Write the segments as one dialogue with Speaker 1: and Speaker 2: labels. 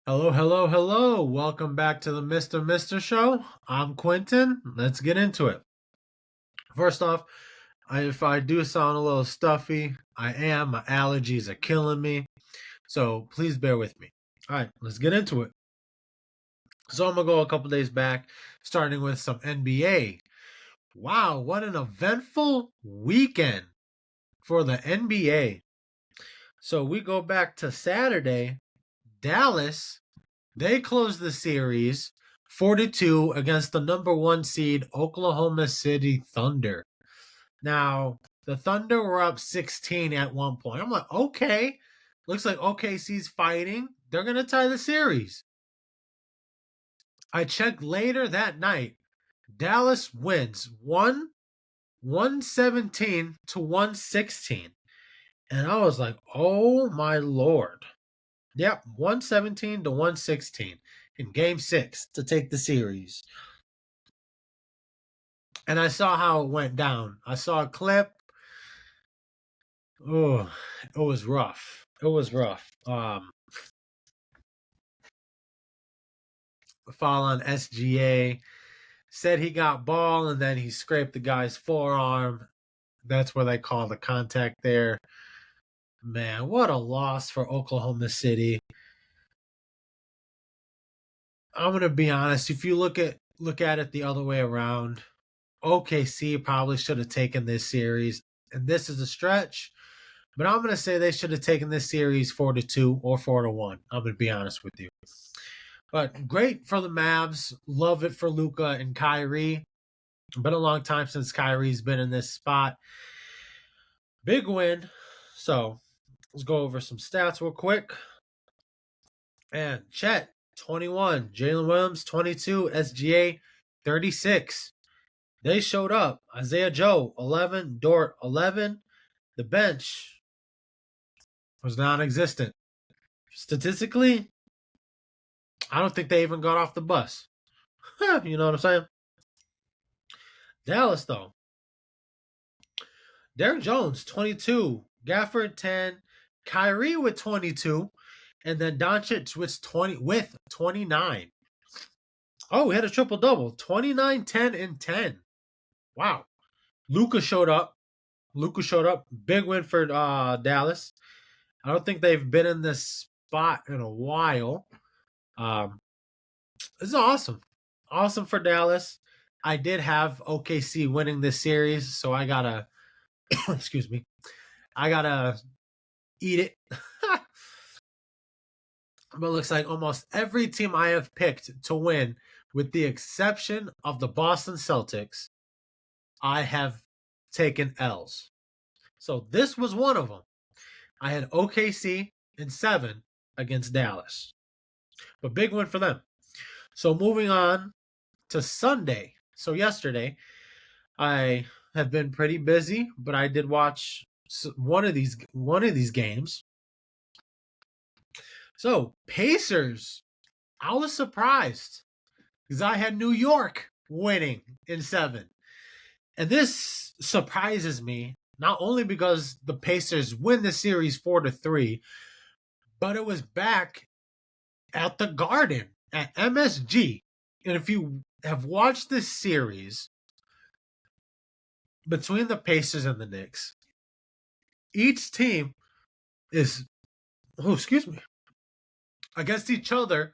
Speaker 1: Hello, hello, hello. Welcome back to the Mr. Show. I'm Quentin. Let's get into it. First off, if I do sound a little stuffy, I am. My allergies are killing me. So please bear with me. All right, let's get into it. So I'm going to go a couple days back, starting with some NBA. Wow, what an eventful weekend for the NBA. So we go back to Saturday. Dallas, they closed the series 4-2 against the number 1 seed Oklahoma City Thunder. Now, the Thunder were up 16 at one point. I'm like, okay, looks like OKC's fighting. They're going to tie the series. I checked later that night. Dallas wins 117 to 116. And I was like, oh my Lord. Yep, 117 to 116 in game 6 to take the series. And I saw how it went down. I saw a clip. Oh, it was rough. It was rough. Foul on SGA. Said he got ball and then he scraped the guy's forearm. That's where they call the contact there. Man, what a loss for Oklahoma City. I'm gonna be honest. If you look at it the other way around, OKC probably should have taken this series, and this is a stretch. But I'm gonna say they should have taken this series 4-2 or 4-1. I'm gonna be honest with you. But great for the Mavs. Love it for Luka and Kyrie. Been a long time since Kyrie's been in this spot. Big win. So let's go over some stats real quick. And Chet, 21. Jalen Williams, 22. SGA, 36. They showed up. Isaiah Joe, 11. Dort, 11. The bench was non-existent. Statistically, I don't think they even got off the bus. You know what I'm saying? Dallas, though. Derrick Jones, 22. Gafford, 10. Kyrie with 22. And then Doncic with 29. Oh, he had a triple-double. 29, 10, and 10. Wow. Luka showed up. Big win for Dallas. I don't think they've been in this spot in a while. This is awesome. Awesome for Dallas. I did have OKC winning this series, so I gotta excuse me. I gotta eat it. But it looks like almost every team I have picked to win, with the exception of the Boston Celtics, I have taken L's. So this was one of them. I had OKC in 7 against Dallas. But big win for them. So moving on to Sunday. So yesterday, I have been pretty busy, but I did watch one of these games. So Pacers, I was surprised because I had New York winning in 7. And this surprises me not only because the Pacers win the series 4-3, but it was back at the Garden at MSG. And if you have watched this series between the Pacers and the Knicks, each team is against each other,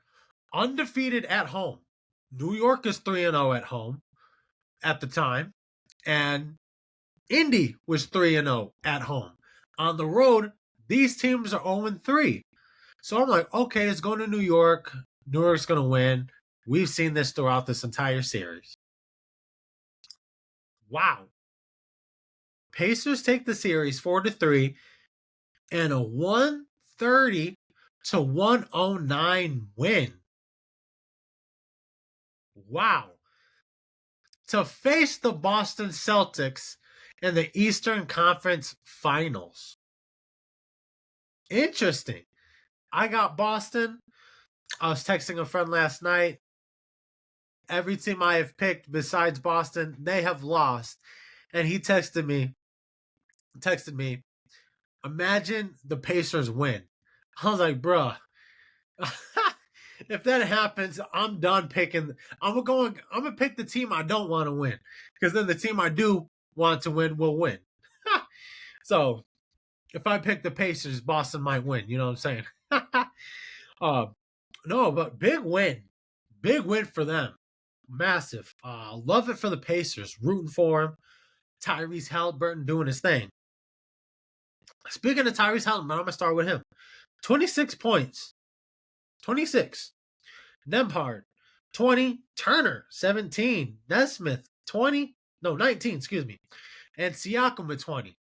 Speaker 1: undefeated at home. New York is 3-0 at home at the time, and Indy was 3-0 at home. On the road, these teams are 0-3. So I'm like, okay, it's going to New York. New York's going to win. We've seen this throughout this entire series. Wow. Pacers take the series 4-3 and a 130 to 109 win. Wow. To face the Boston Celtics in the Eastern Conference Finals. Interesting. I got Boston. I was texting a friend last night. Every team I have picked besides Boston, they have lost. And he texted me, imagine the Pacers win. I was like, bruh, If that happens, I'm done picking. I'm gonna pick the team I don't want to win, because then the team I do want to win will win. So if I pick the Pacers, Boston might win. You know what I'm saying? uh, no, but big win for them, massive. Love it for the Pacers, rooting for him. Tyrese Halliburton doing his thing. Speaking of Tyrese Halliburton, I'm gonna start with him. 26 points, 26. Nembhard, 20. Turner, 17. Nesmith, 20. No, 19, excuse me. And Siakam with 20.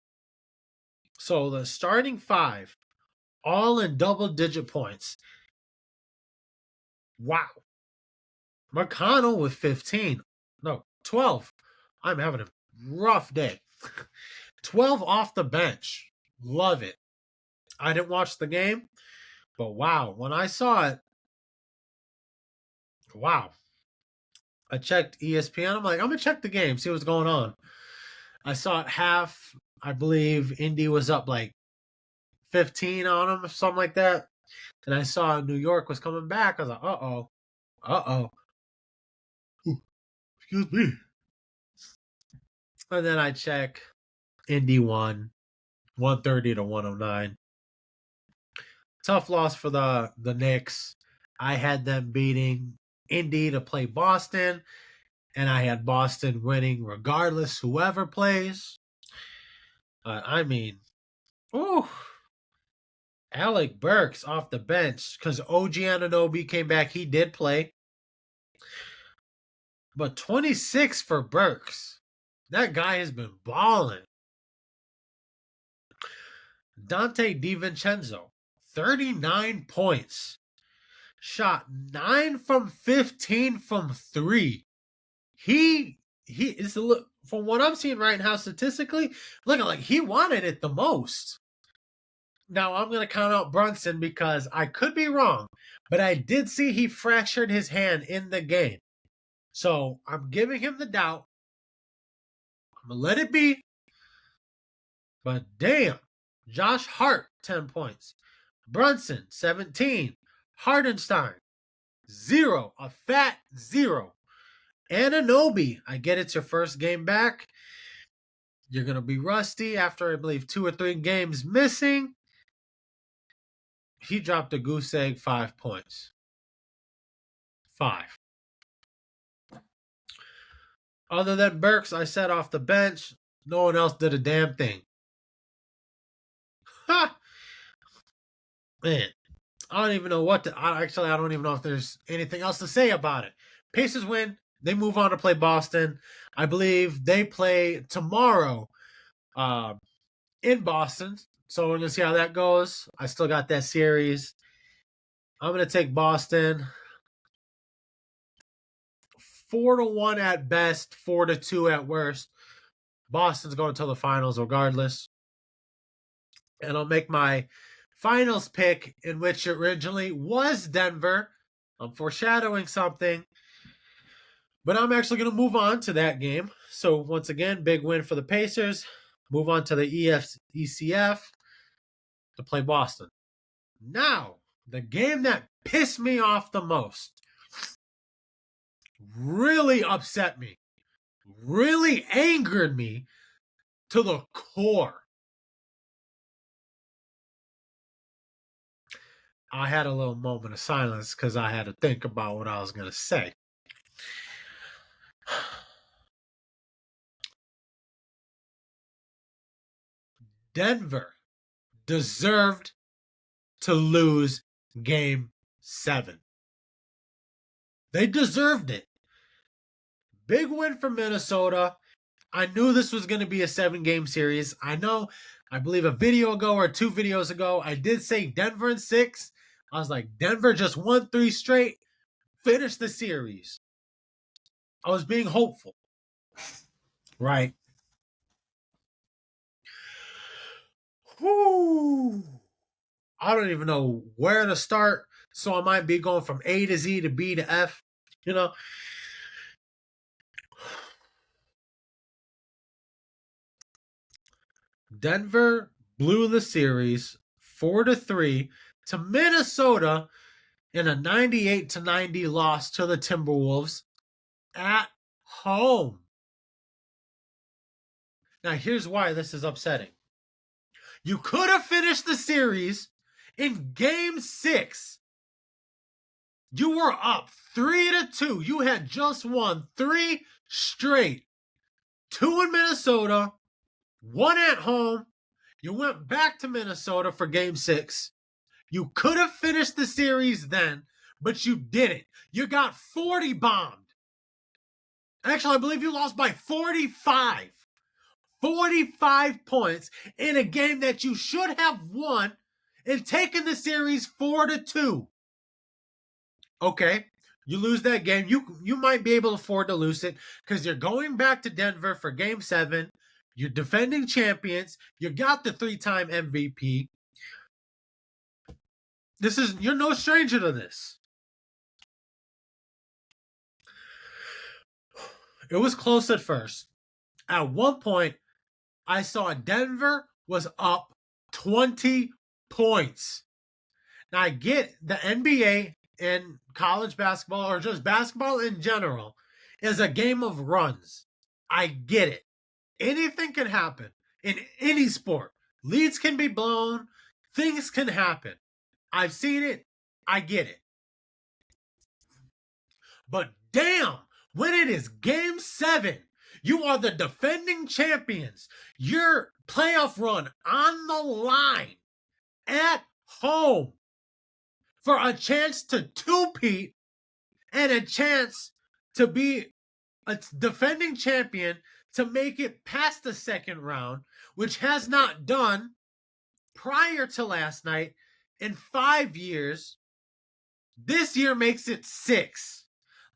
Speaker 1: So the starting five, all in double-digit points. Wow. McConnell with 15. No, 12. I'm having a rough day. 12 off the bench. Love it. I didn't watch the game, but wow. When I saw it, wow. I checked ESPN. I'm like, I'm going to check the game, see what's going on. I saw it half. I believe Indy was up like 15 on them or something like that. And I saw New York was coming back. I was like, uh-oh. Uh-oh. Excuse me. And then I check Indy won 130 to 109. Tough loss for the Knicks. I had them beating Indy to play Boston, and I had Boston winning regardless, whoever plays. I mean, ooh, Alec Burks off the bench because OG Anunoby came back. He did play. But 26 for Burks. That guy has been balling. Dante DiVincenzo, 39 points. Shot 9 from 15 from 3. He is from what I'm seeing right now statistically, looking like he wanted it the most. Now I'm gonna count out Brunson because I could be wrong, but I did see he fractured his hand in the game. So I'm giving him the doubt. I'm gonna let it be. But damn, Josh Hart, 10 points. Brunson, 17. Hardenstein, 0. A fat 0. Anunoby, I get it's your first game back. You're going to be rusty after, I believe, 2 or 3 games missing. He dropped a goose egg, 5 points. 5. Other than Burks, I said off the bench, no one else did a damn thing. Ha! Man, I don't even know what to. I don't even know if there's anything else to say about it. Pacers win. They move on to play Boston. I believe they play tomorrow in Boston. So we're going to see how that goes. I still got that series. I'm going to take Boston 4-1 at best, 4-2 at worst. Boston's going to the finals regardless. And I'll make my finals pick, in which originally was Denver. I'm foreshadowing something. But I'm actually going to move on to that game. So once again, big win for the Pacers. Move on to the ECF to play Boston. Now, the game that pissed me off the most, really upset me, really angered me to the core. I had a little moment of silence because I had to think about what I was going to say. Denver deserved to lose Game 7. They deserved it. Big win for Minnesota. I knew this was going to be a 7-game series. I believe a video ago or 2 videos ago, I did say Denver in 6. I was like, Denver just won 3 straight. Finish the series. I was being hopeful. Right. Whew. I don't even know where to start. So I might be going from A to Z to B to F. You know. Denver blew the series 4-3 to Minnesota in a 98-90 loss to the Timberwolves at home. Now, here's why this is upsetting. You could have finished the series in Game 6. You were up 3-2. You had just won 3 straight. 2 in Minnesota, 1 at home. You went back to Minnesota for Game 6. You could have finished the series then, but you didn't. You got 40 bombed. Actually, I believe you lost by 45. 45 points in a game that you should have won and taken the series 4-2. Okay, you lose that game. You might be able to afford to lose it because you're going back to Denver for Game 7. You're defending champions. You got the 3-time MVP. You're no stranger to this. It was close at first. At one point, I saw Denver was up 20 points. Now, I get the NBA and college basketball, or just basketball in general, is a game of runs. I get it. Anything can happen in any sport. Leads can be blown. Things can happen. I've seen it. I get it. But damn, when it is Game 7, you are the defending champions. Your playoff run on the line at home for a chance to two-peat and a chance to be a defending champion to make it past the second round, which has not done prior to last night in 5 years. This year makes it 6.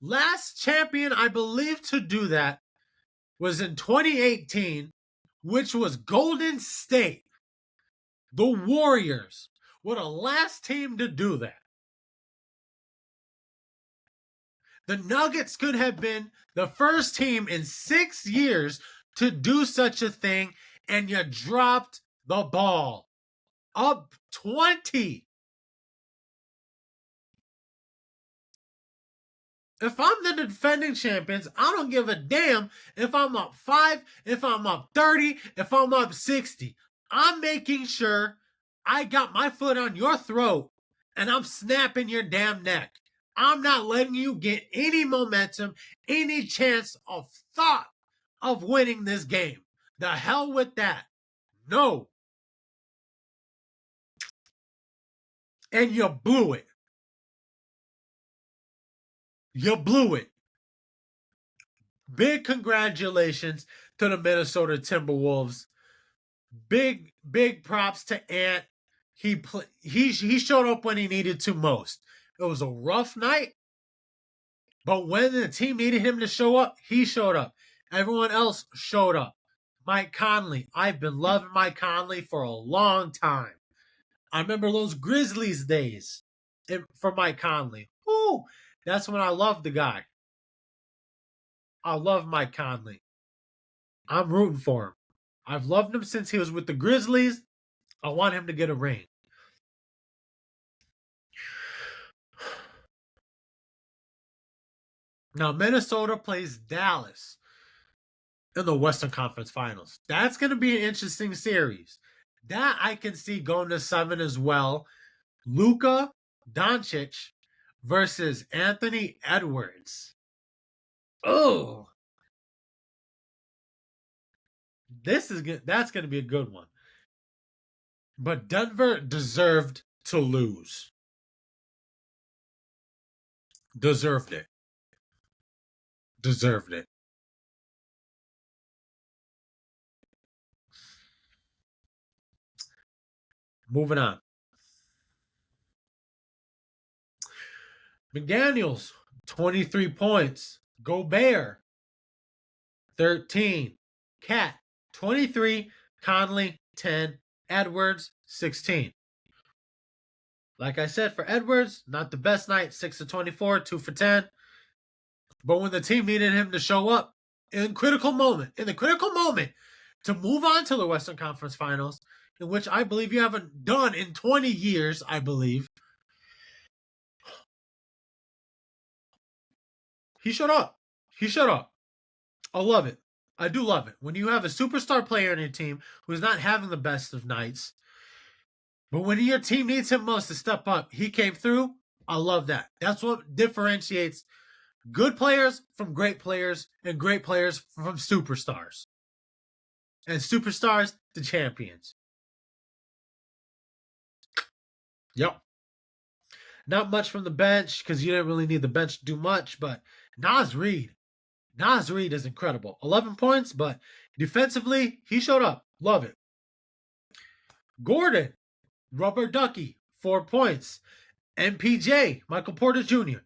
Speaker 1: Last champion, I believe, to do that was in 2018, which was Golden State. The Warriors were the last team to do that. The Nuggets could have been the first team in 6 years to do such a thing, and you dropped the ball. Up 20. If I'm the defending champions, I don't give a damn if I'm up 5, if I'm up 30, if I'm up 60. I'm making sure I got my foot on your throat and I'm snapping your damn neck. I'm not letting you get any momentum, any chance of thought of winning this game. The hell with that. No. And you blew it. You blew it. Big congratulations to the Minnesota Timberwolves. Big props to Ant. He showed up when he needed to most. It was a rough night, but when the team needed him to show up, he showed up. Everyone else showed up. Mike Conley. I've been loving Mike Conley for a long time. I remember those Grizzlies days for Mike Conley. Ooh, that's when I loved the guy. I love Mike Conley. I'm rooting for him. I've loved him since he was with the Grizzlies. I want him to get a ring. Now, Minnesota plays Dallas in the Western Conference Finals. That's going to be an interesting series. That I can see going to 7 as well. Luka Doncic versus Anthony Edwards. Oh, that's going to be a good one. But Denver deserved to lose. Deserved it. Deserved it. Moving on. McDaniels, 23 points. Gobert, 13. Cat, 23. Conley, 10. Edwards, 16. Like I said, for Edwards, not the best night. 6 of 24, 2 for 10. But when the team needed him to show up in the critical moment, to move on to the Western Conference Finals, in which I believe you haven't done in 20 years, I believe. He showed up. He showed up. I love it. I do love it. When you have a superstar player on your team who's not having the best of nights, but when your team needs him most to step up, he came through. I love that. That's what differentiates good players from great players and great players from superstars. And superstars to champions. Yep. Not much from the bench because you didn't really need the bench to do much, but Nas Reed. Nas Reed is incredible. 11 points, but defensively, he showed up. Love it. Gordon, Rubber Ducky, 4 points. MPJ, Michael Porter Jr.,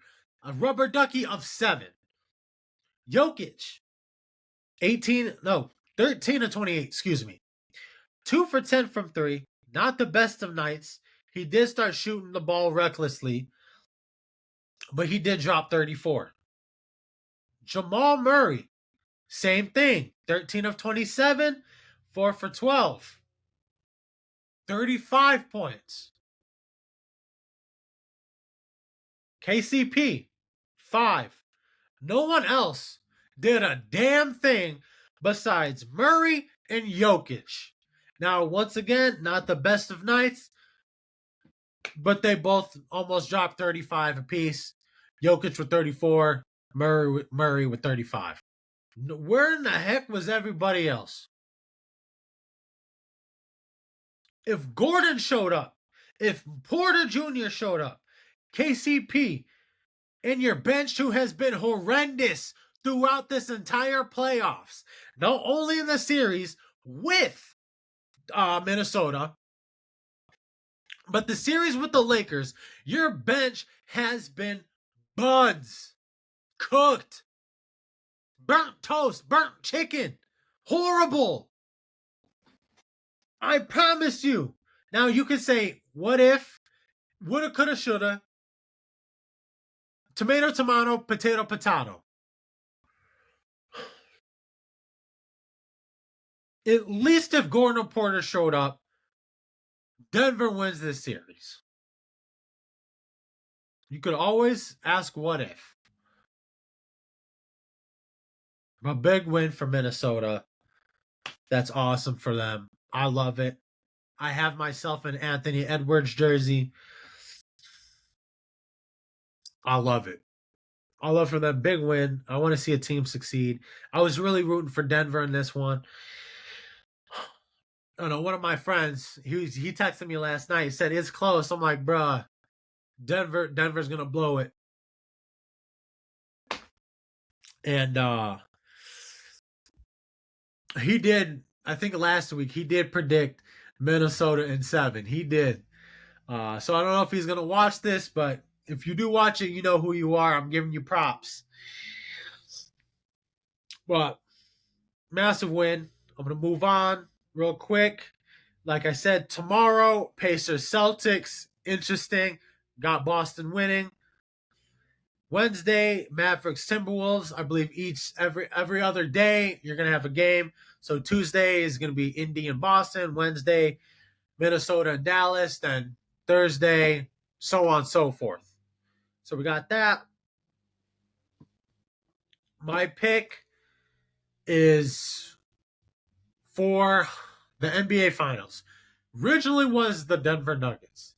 Speaker 1: a Rubber Ducky of 7. Jokic, 13 of 28, excuse me. 2 for 10 from 3. Not the best of nights. He did start shooting the ball recklessly, but he did drop 34. Jamal Murray, same thing. 13 of 27, 4 for 12. 35 points. KCP, 5. No one else did a damn thing besides Murray and Jokic. Now, once again, not the best of nights, but they both almost dropped 35 apiece. Jokic with 34, Murray with 35. Where in the heck was everybody else? If Gordon showed up, if Porter Jr. showed up, KCP, and your bench who has been horrendous throughout this entire playoffs, not only in the series with Minnesota, but the series with the Lakers, your bench has been buns, cooked, burnt toast, burnt chicken, horrible. I promise you. Now you can say, what if, woulda, coulda, shoulda, tomato, tomato, potato, potato. At least if Gordon Porter showed up, Denver wins this series. You could always ask what if. A big win for Minnesota. That's awesome for them. I love it. I have myself an Anthony Edwards jersey. I love it. I love for them. Big win. I want to see a team succeed. I was really rooting for Denver in this one. I don't know, one of my friends, he texted me last night. He said, it's close. I'm like, bruh, Denver's going to blow it. And he did, I think last week, he did predict Minnesota in 7. He did. So I don't know if he's going to watch this, but if you do watch it, you know who you are. I'm giving you props. But massive win. I'm going to move on real quick. Like I said, tomorrow, Pacers Celtics. Interesting. Got Boston winning. Wednesday, Mavericks Timberwolves. I believe every other day you're gonna have a game. So Tuesday is gonna be Indy and Boston. Wednesday, Minnesota and Dallas. Then Thursday, so on and so forth. So we got that. My pick is for the NBA Finals. Originally was the Denver Nuggets.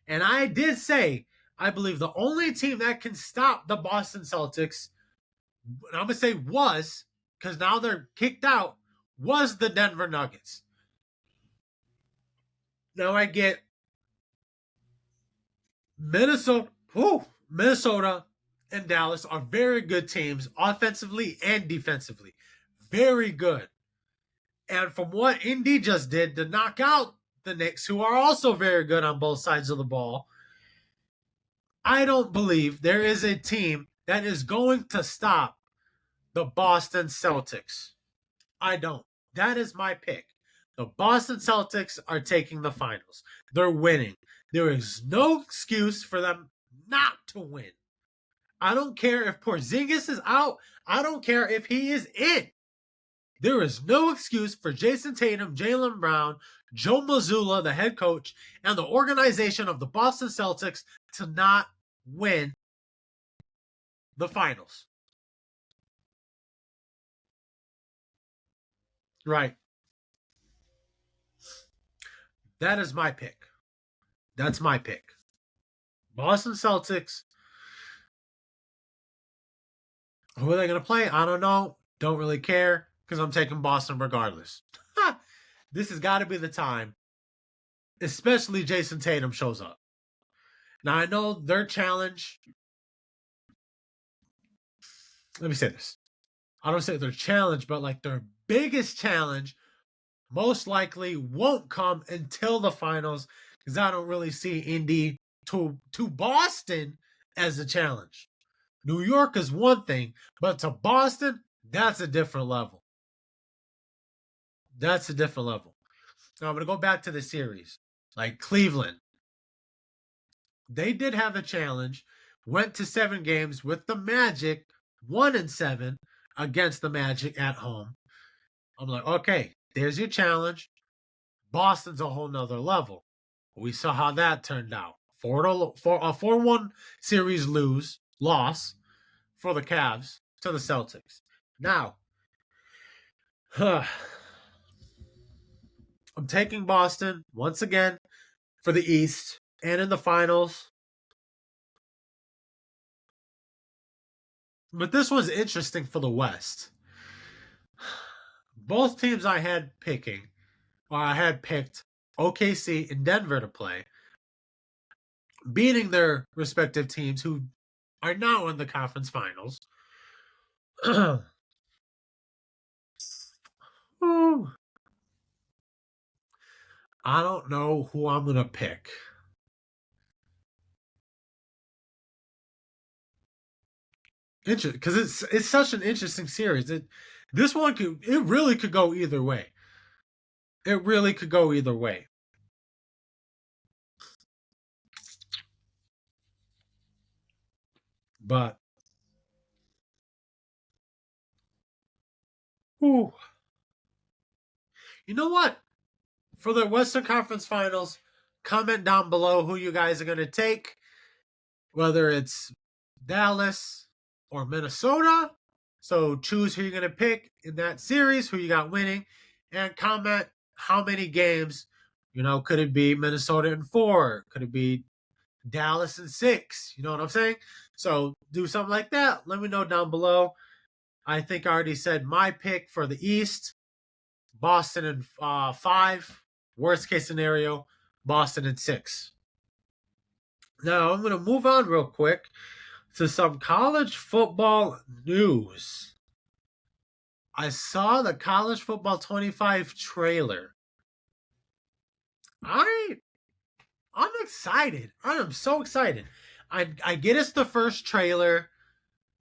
Speaker 1: And I did say I believe the only team that can stop the Boston Celtics, and I'm going to say was, because now they're kicked out, was the Denver Nuggets. Now I get Minnesota and Dallas are very good teams, offensively and defensively. Very good. And from what Indy just did to knock out the Knicks, who are also very good on both sides of the ball, I don't believe there is a team that is going to stop the Boston Celtics. I don't. That is my pick. The Boston Celtics are taking the finals. They're winning. There is no excuse for them not to win. I don't care if Porzingis is out. I don't care if he is in. There is no excuse for Jason Tatum, Jaylen Brown, Joe Mazzulla, the head coach, and the organization of the Boston Celtics to not win the finals. Right. That is my pick. That's my pick. Boston Celtics. Who are they going to play? I don't know. Don't really care because I'm taking Boston regardless. This has got to be the time, especially Jason Tatum shows up. Now, I know their challenge. Let me say this. I don't say their challenge, but like their biggest challenge most likely won't come until the finals because I don't really see Indy to Boston as a challenge. New York is one thing, but to Boston, that's a different level. That's a different level. Now I'm going to go back to the series. Like Cleveland, they did have a challenge, went to 7 games with the Magic, 1-7 against the Magic at home. I'm like, okay, there's your challenge. Boston's a whole nother level. We saw how that turned out. 4-1 series loss for the Cavs to the Celtics. Now, I'm taking Boston once again for the East and in the finals. But this was interesting for the West. Both teams I had picked OKC and Denver to play, beating their respective teams who are now in the conference finals. I don't know who I'm going to pick. Because it's such an interesting series. This one it really could go either way. It really could go either way. But whew, you know what? For the Western Conference Finals, comment down below who you guys are going to take, whether it's Dallas or Minnesota. So choose who you're going to pick in that series, who you got winning, and comment how many games. Could it be Minnesota in 4? Could it be Dallas in 6? You know what I'm saying? So do something like that. Let me know down below. I think I already said my pick for the East. Boston in 5. Worst case scenario, Boston in 6. Now I'm going to move on real quick to some college football news. I saw the College Football 25 trailer. I'm excited. I am so excited. I get it's the first trailer,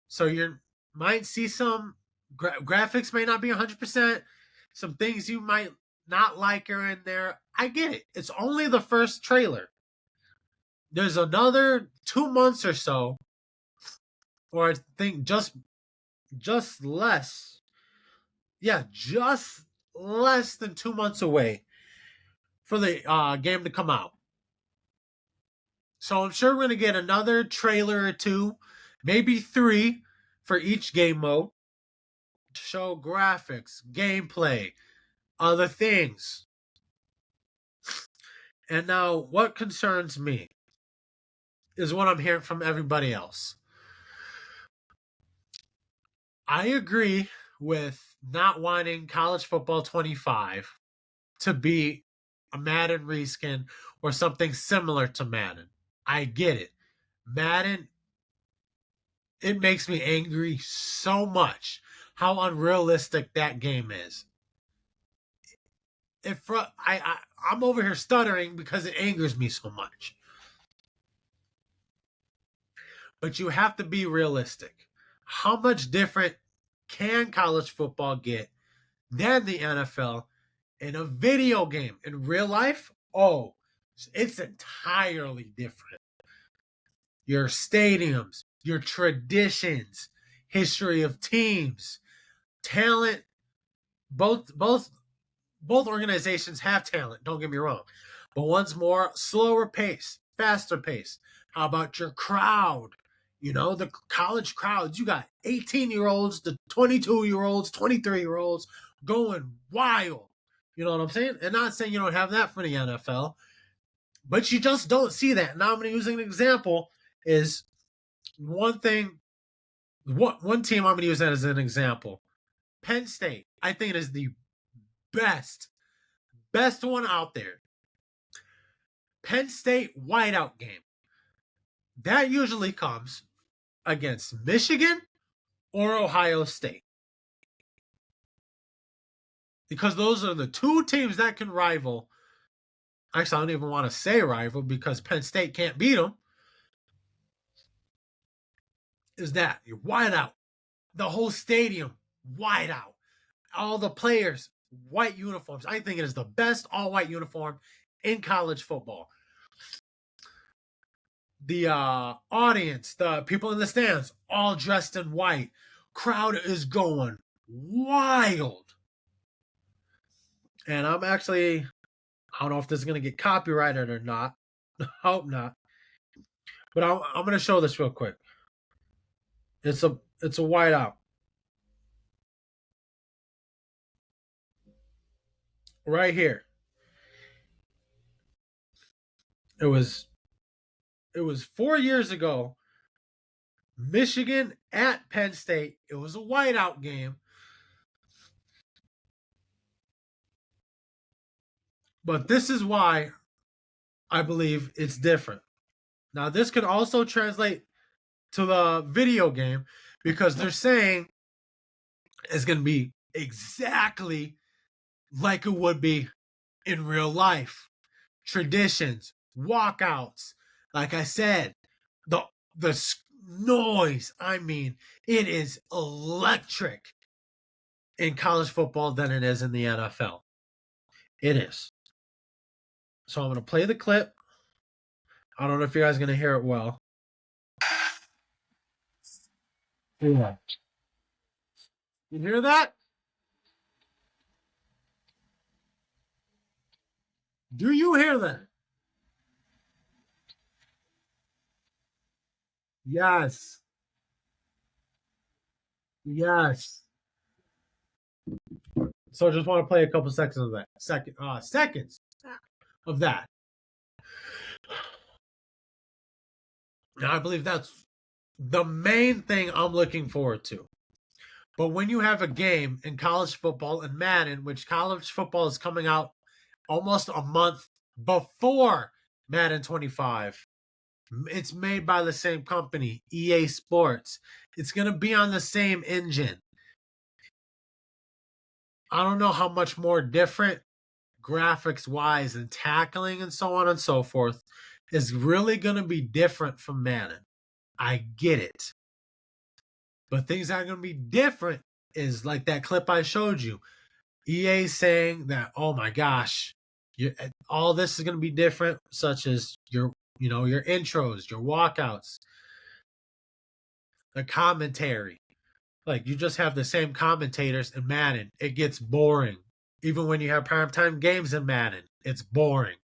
Speaker 1: so you might see some graphics may not be 100%. Some things you might not like are in there. I get it. It's only the first trailer. There's another 2 months or so, or I think just less. Yeah, just less than 2 months away for the game to come out. So I'm sure we're going to get another trailer or 2, maybe 3 for each game mode to show graphics, gameplay, other things. And now what concerns me is what I'm hearing from everybody else. I agree with not wanting College Football 25 to be a Madden reskin or something similar to Madden. I get it. Madden, it makes me angry so much how unrealistic that game is. I'm over here stuttering because it angers me so much. But you have to be realistic. How much different can college football get than the NFL in a video game? In real life, oh, it's entirely different. Your stadiums, your traditions, history of teams, talent. Both organizations have talent, don't get me wrong. But one's more slower pace, faster pace. How about your crowd? The college crowds, you got 18-year-olds, the 22-year-olds, 23-year-olds, going wild. You know what I'm saying? And not saying you don't have that for the NFL, but you just don't see that. Now I'm going to use an example is one thing, one team I'm going to use that as an example. Penn State, I think it is the best one out there. Penn State whiteout game. That usually comes against Michigan or Ohio State. Because those are the two teams that can rival. Actually, I don't even want to say rival because Penn State can't beat them. Is that you're wide out. The whole stadium wide out. All the players, white uniforms. I think it is the best all-white uniform in college football. The audience, the people in the stands, all dressed in white. Crowd is going wild. And I'm actually, I don't know if this is going to get copyrighted or not. Hope not. But I'm going to show this real quick. It's a whiteout. Right here. It was 4 years ago. Michigan at Penn State. It was a whiteout game. But this is why I believe it's different. Now, this could also translate to the video game because they're saying it's going to be exactly like it would be in real life. Traditions, walkouts. Like I said, the noise. I mean, it is electric in college football than it is in the NFL. It is. So I'm going to play the clip. I don't know if you guys are going to hear it well. Yeah. You hear that? Do you hear that? Yes. Yes. So I just want to play a couple seconds of that. Seconds of that. Now I believe that's the main thing I'm looking forward to. But when you have a game in college football and Madden, which college football is coming out almost a month before Madden 25, it's made by the same company, EA Sports. It's going to be on the same engine. I don't know how much more different graphics wise and tackling and so on and so forth is really going to be different from Madden. I get it. But things that are going to be different is like that clip I showed you. EA saying that, oh my gosh, all this is going to be different, such as your intros, your walkouts, the commentary. Like you just have the same commentators in Madden. It gets boring. Even when you have primetime games in Madden, it's boring.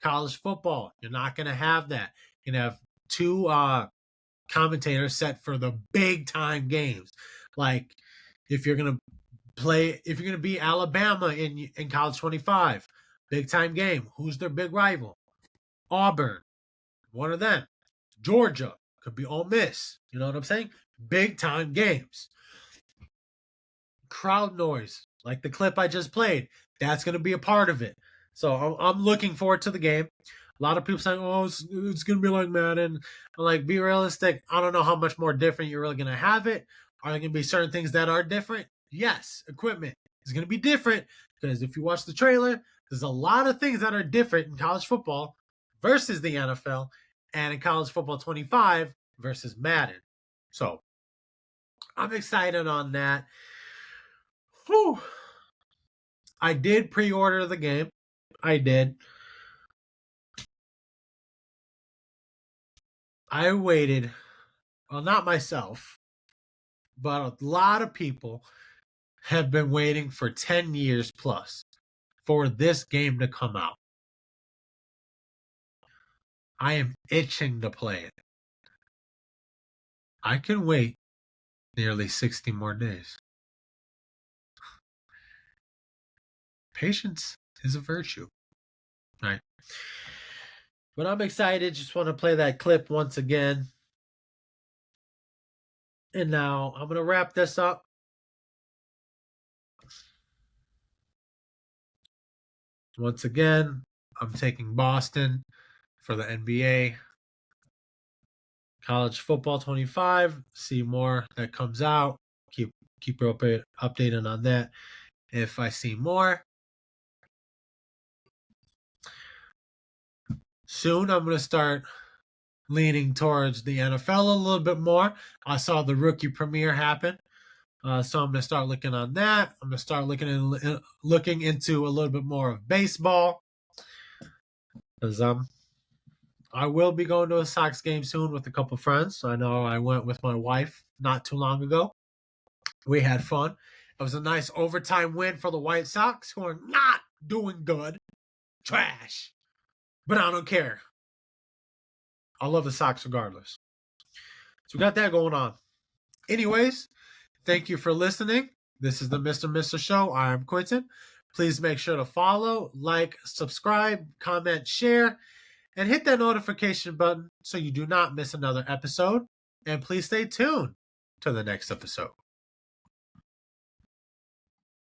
Speaker 1: College football, you're not going to have that. You're going to have two commentators set for the big time games. Like if you're going to be Alabama in college 25, big time game, who's their big rival? Auburn, one of them. Georgia, could be Ole Miss. You know what I'm saying? Big time games. Crowd noise, like the clip I just played, that's going to be a part of it. So I'm looking forward to the game. A lot of people saying, "Oh, it's going to be like Madden." I'm like, be realistic. I don't know how much more different you're really going to have it. Are there going to be certain things that are different? Yes, equipment is going to be different because if you watch the trailer, there's a lot of things that are different in college football versus the NFL and in college football 25 versus Madden. So I'm excited on that. Whew. I did pre-order the game. I did. I waited. Well, not myself, but a lot of people have been waiting for 10 years plus for this game to come out. I am itching to play it. I can wait nearly 60 more days. Patience is a virtue. Right. But I'm excited. Just want to play that clip once again. And now I'm going to wrap this up. Once again, I'm taking Boston for the NBA. College Football 25. See more that comes out. Keep updated on that if I see more. Soon I'm going to start leaning towards the NFL a little bit more. I saw the rookie premiere happen. So I'm going to start looking on that. I'm going to start looking into a little bit more of baseball. Because I will be going to a Sox game soon with a couple friends. I know I went with my wife not too long ago. We had fun. It was a nice overtime win for the White Sox, who are not doing good. Trash. But I don't care. I love the Sox regardless. So we got that going on. Anyways, thank you for listening. This is the Mr. Show. I am Quentin. Please make sure to follow, like, subscribe, comment, share, and hit that notification button so you do not miss another episode. And please stay tuned to the next episode.